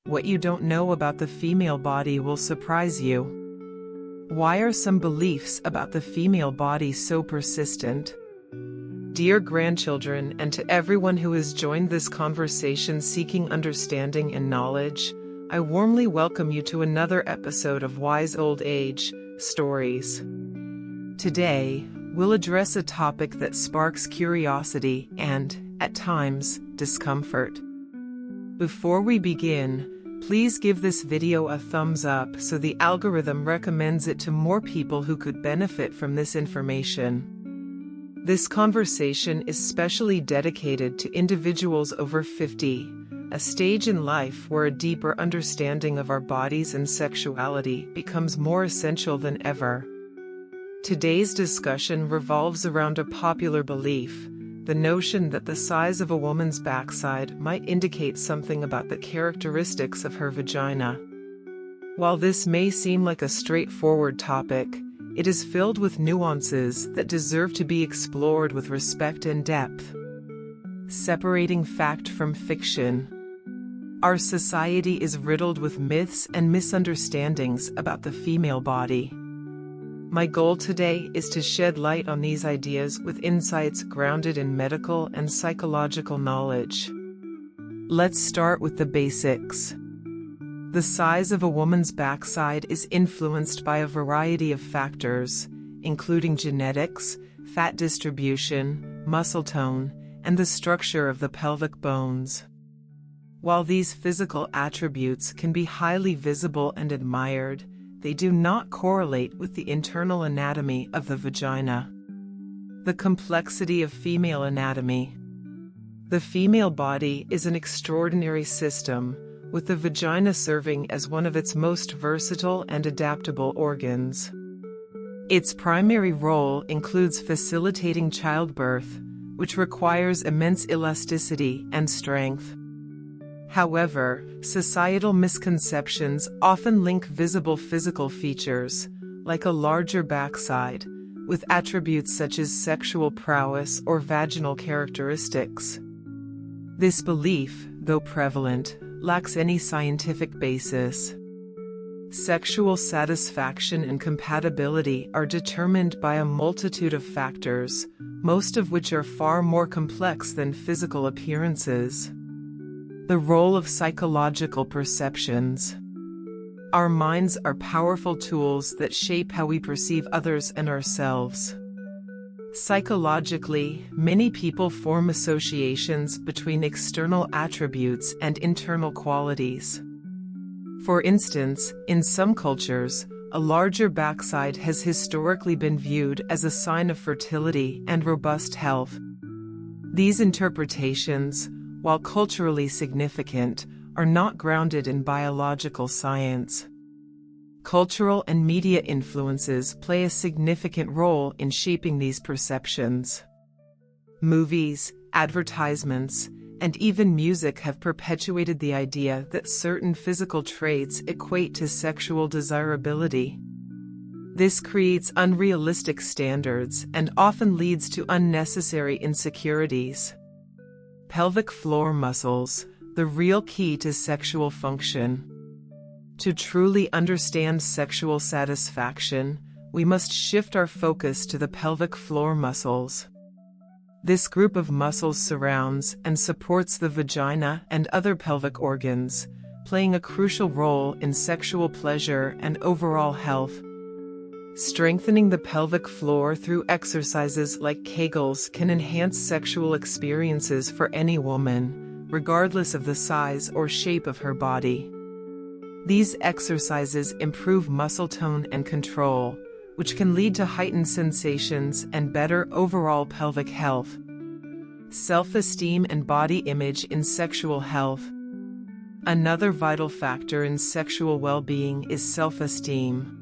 What you don't know about the female body will surprise you. Why are some beliefs about the female body so persistent? Dear grandchildren, and to everyone who has joined this conversation seeking understanding and knowledge, I warmly welcome you to another episode of Wise Old Age Stories. Today, we'll address a topic that sparks curiosity and, at times, discomfort. Before we begin, please give this video a thumbs up so the algorithm recommends it to more people who could benefit from this information. This conversation is specially dedicated to individuals over 50, a stage in life where a deeper understanding of our bodies and sexuality becomes more essential than ever. Today's discussion revolves around a popular belief, the notion that the size of a woman's backside might indicate something about the characteristics of her vagina. While this may seem like a straightforward topic, it is filled with nuances that deserve to be explored with respect and depth. Separating fact from fiction. Our society is riddled with myths and misunderstandings about the female body. My goal today is to shed light on these ideas with insights grounded in medical and psychological knowledge. Let's start with the basics. The size of a woman's backside is influenced by a variety of factors, including genetics, fat distribution, muscle tone, and the structure of the pelvic bones. While these physical attributes can be highly visible and admired, they do not correlate with the internal anatomy of the vagina. The complexity of female anatomy. The female body is an extraordinary system, with the vagina serving as one of its most versatile and adaptable organs. Its primary role includes facilitating childbirth, which requires immense elasticity and strength. However, societal misconceptions often link visible physical features, like a larger backside, with attributes such as sexual prowess or vaginal characteristics. This belief, though prevalent, lacks any scientific basis. Sexual satisfaction and compatibility are determined by a multitude of factors, most of which are far more complex than physical appearances. The role of psychological perceptions. Our minds are powerful tools that shape how we perceive others and ourselves. Psychologically, many people form associations between external attributes and internal qualities. For instance, in some cultures, a larger backside has historically been viewed as a sign of fertility and robust health. These interpretations, while culturally significant, are not grounded in biological science. Cultural and media influences play a significant role in shaping these perceptions. Movies, advertisements, and even music have perpetuated the idea that certain physical traits equate to sexual desirability. This creates unrealistic standards and often leads to unnecessary insecurities. Pelvic floor muscles, the real key to sexual function. To truly understand sexual satisfaction, we must shift our focus to the pelvic floor muscles. This group of muscles surrounds and supports the vagina and other pelvic organs, playing a crucial role in sexual pleasure and overall health. Strengthening the pelvic floor through exercises like Kegels can enhance sexual experiences for any woman, regardless of the size or shape of her body. These exercises improve muscle tone and control, which can lead to heightened sensations and better overall pelvic health. Self-esteem and body image in sexual health. Another vital factor in sexual well-being is self-esteem.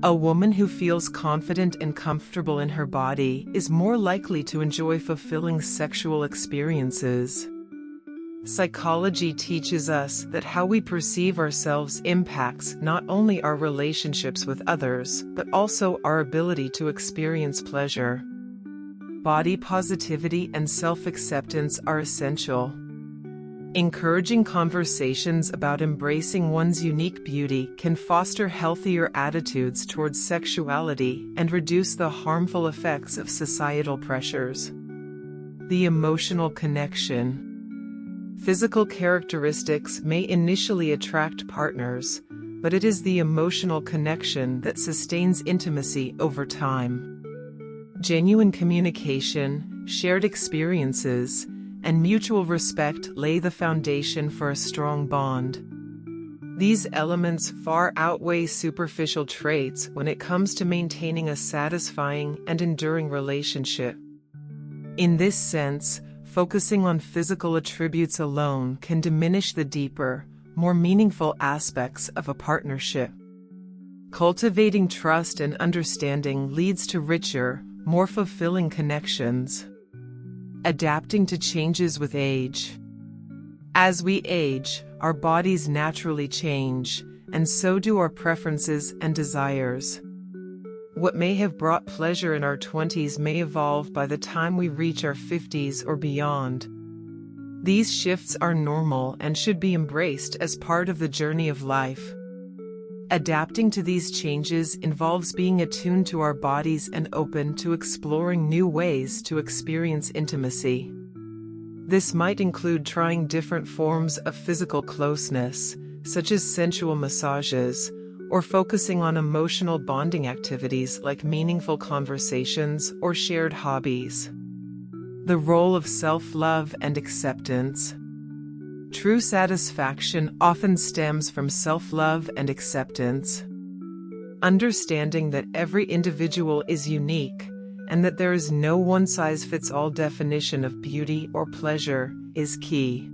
A woman who feels confident and comfortable in her body is more likely to enjoy fulfilling sexual experiences. Psychology teaches us that how we perceive ourselves impacts not only our relationships with others, but also our ability to experience pleasure. Body positivity and self-acceptance are essential. Encouraging conversations about embracing one's unique beauty can foster healthier attitudes towards sexuality and reduce the harmful effects of societal pressures. The emotional connection. Physical characteristics may initially attract partners, but it is the emotional connection that sustains intimacy over time. Genuine communication, shared experiences, and mutual respect lay the foundation for a strong bond. These elements far outweigh superficial traits when it comes to maintaining a satisfying and enduring relationship. In this sense, focusing on physical attributes alone can diminish the deeper, more meaningful aspects of a partnership. Cultivating trust and understanding leads to richer, more fulfilling connections. Adapting to changes with age. As we age, our bodies naturally change, and so do our preferences and desires. What may have brought pleasure in our 20s may evolve by the time we reach our 50s or beyond. These shifts are normal and should be embraced as part of the journey of life. Adapting to these changes involves being attuned to our bodies and open to exploring new ways to experience intimacy. This might include trying different forms of physical closeness, such as sensual massages, or focusing on emotional bonding activities like meaningful conversations or shared hobbies. The role of self-love and acceptance. True satisfaction often stems from self-love and acceptance. Understanding that every individual is unique and that there is no one-size-fits-all definition of beauty or pleasure is key.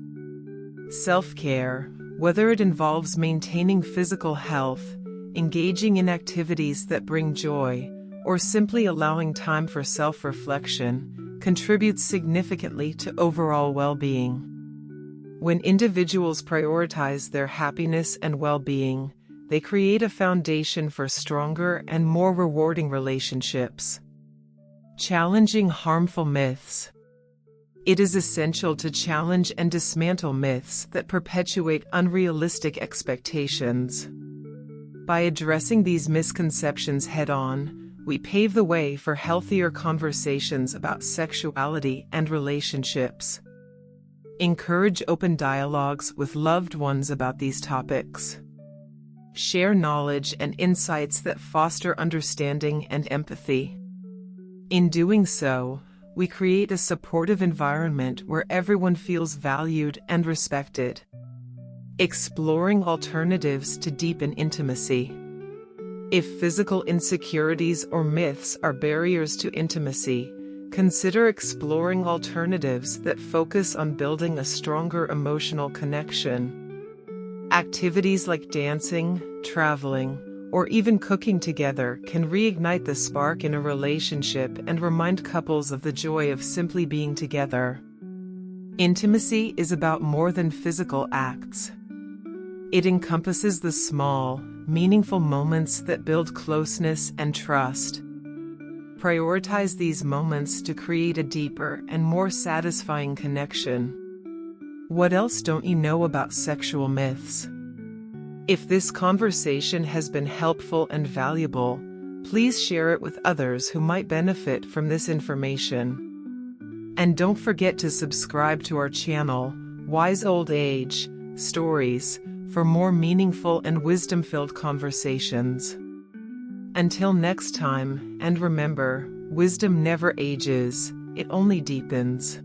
Self-care, whether it involves maintaining physical health, engaging in activities that bring joy, or simply allowing time for self-reflection, contributes significantly to overall well-being. When individuals prioritize their happiness and well-being, they create a foundation for stronger and more rewarding relationships. Challenging harmful myths. It is essential to challenge and dismantle myths that perpetuate unrealistic expectations. By addressing these misconceptions head-on, we pave the way for healthier conversations about sexuality and relationships. Encourage open dialogues with loved ones about these topics. Share knowledge and insights that foster understanding and empathy. In doing so, we create a supportive environment where everyone feels valued and respected. Exploring alternatives to deepen intimacy. If physical insecurities or myths are barriers to intimacy, consider exploring alternatives that focus on building a stronger emotional connection. Activities like dancing, traveling, or even cooking together can reignite the spark in a relationship and remind couples of the joy of simply being together. Intimacy is about more than physical acts. It encompasses the small, meaningful moments that build closeness and trust. Prioritize these moments to create a deeper and more satisfying connection. What else don't you know about sexual myths? If this conversation has been helpful and valuable, please share it with others who might benefit from this information. And don't forget to subscribe to our channel, Wise Old Age Stories, for more meaningful and wisdom-filled conversations. Until next time, and remember, wisdom never ages, it only deepens.